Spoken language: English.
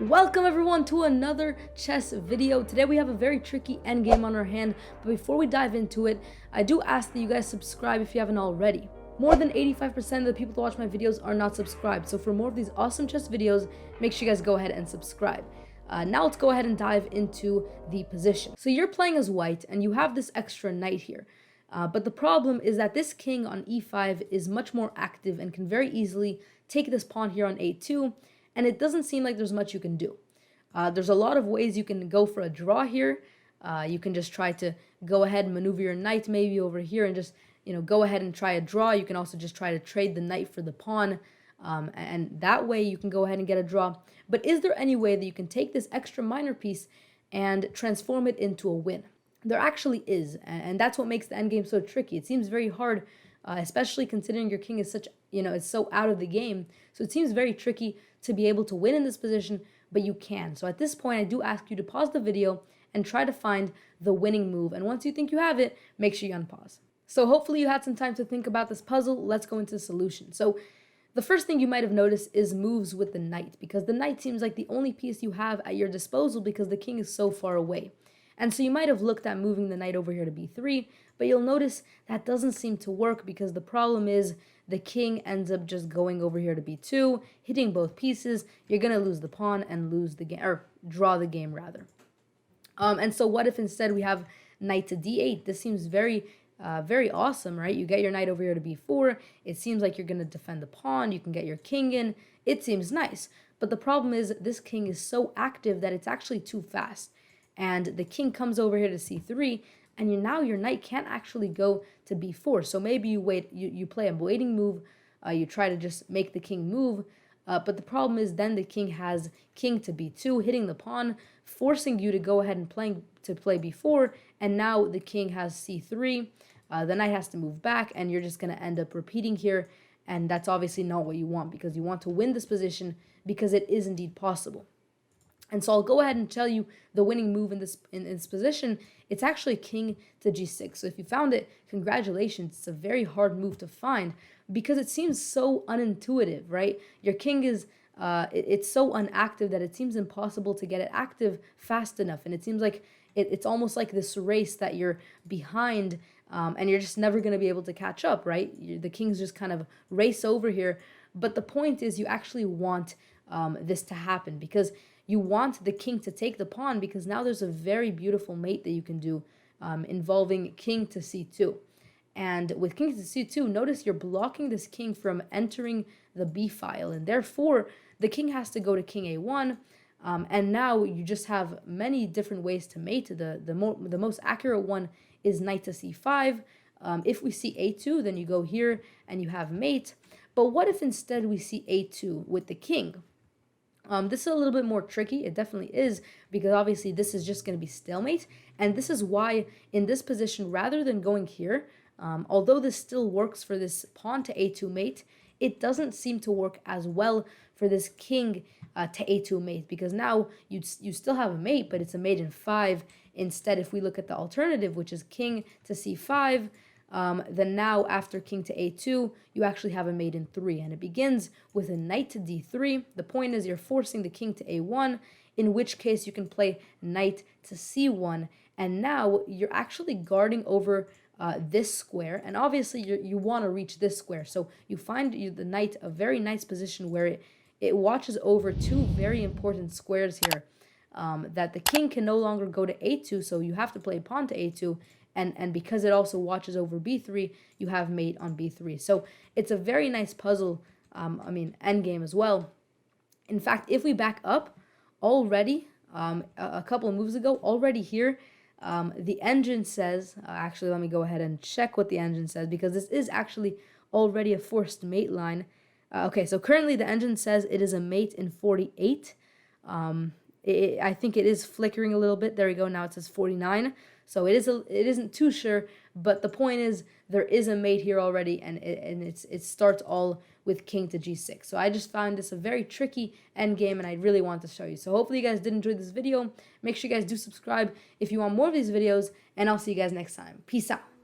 Welcome everyone to another chess video. Today we have a very tricky endgame on our hand, but before we dive into it, I do ask that you guys subscribe if you haven't already. More than 85% of the people that watch my videos are not subscribed, so for more of these awesome chess videos, make sure you guys go ahead and subscribe. Now let's go ahead and dive into the position. So you're playing as white, and you have this extra knight here. But the problem is that this king on e5 is much more active and can very easily take this pawn here on a2, and it doesn't seem like there's much you can do. There's a lot of ways you can go for a draw here. You can just try to go ahead and maneuver your knight maybe over here and just, go ahead and try a draw. You can also just try to trade the knight for the pawn, and that way you can go ahead and get a draw. But is there any way that you can take this extra minor piece and transform it into a win? There actually is, and that's what makes the endgame so tricky. It seems very hard, especially considering your king is such, is so out of the game. So it seems very tricky to be able to win in this position, but you can. So at this point, I do ask you to pause the video and try to find the winning move. And once you think you have it, make sure you unpause. So hopefully you had some time to think about this puzzle. Let's go into the solution. So the first thing you might have noticed is moves with the knight, because the knight seems like the only piece you have at your disposal because the king is so far away. And so you might have looked at moving the knight over here to b3, but you'll notice that doesn't seem to work because the problem is the king ends up just going over here to b2, hitting both pieces. You're going to lose the pawn and lose the game, or draw the game rather. And so what if instead we have knight to d8? This seems very awesome, right? You get your knight over here to b4. It seems like you're going to defend the pawn. You can get your king in. It seems nice. But the problem is this king is so active that it's actually too fast. And the king comes over here to c3, and now your knight can't actually go to b4. So maybe you wait, you play a waiting move, you try to just make the king move, but the problem is then the king has king to b2, hitting the pawn, forcing you to go ahead and play b4, and now the king has c3, the knight has to move back, and you're just going to end up repeating here, and that's obviously not what you want, because you want to win this position, because it is indeed possible. And so I'll go ahead and tell you the winning move in this position. It's actually king to g6. So if you found it, congratulations. It's a very hard move to find because it seems so unintuitive, right? Your king is, it's so unactive that it seems impossible to get it active fast enough. And it seems like it's almost like this race that you're behind, and you're just never going to be able to catch up, right? The kings just kind of race over here. But the point is you actually want this to happen because you want the king to take the pawn, because now there's a very beautiful mate that you can do involving king to c2. And with king to c2, notice you're blocking this king from entering the b file, and therefore the king has to go to king a1, and now you just have many different ways to mate. The most accurate one is knight to c5. If we see a2, then you go here and you have mate. But what if instead we see a2 with the king? This is a little bit more tricky. It definitely is, because obviously this is just going to be stalemate. And this is why in this position, rather than going here, although this still works for this pawn to a2 mate, it doesn't seem to work as well for this king to a2 mate, because now you still have a mate, but it's a mate in 5. Instead, if we look at the alternative, which is king to c5, then now after king to a2, you actually have a mate in 3, and it begins with a knight to d3. The point is you're forcing the king to a1, in which case you can play knight to c1, and now you're actually guarding over this square, and obviously you want to reach this square. So you find the knight a very nice position where it watches over two very important squares here, that the king can no longer go to a2, so you have to play pawn to a2, and because it also watches over b3, you have mate on b3. So it's a very nice puzzle, endgame as well. In fact, if we back up already, a couple of moves ago, already here, the engine says, actually let me go ahead and check what the engine says, because this is actually already a forced mate line. Okay, so currently the engine says it is a mate in 48. I think it is flickering a little bit. There we go. Now it says 49. So it isn't too sure, but the point is there is a mate here already, and it starts all with king to g6. So I just found this a very tricky endgame, and I really want to show you. So hopefully you guys did enjoy this video. Make sure you guys do subscribe if you want more of these videos, and I'll see you guys next time. Peace out.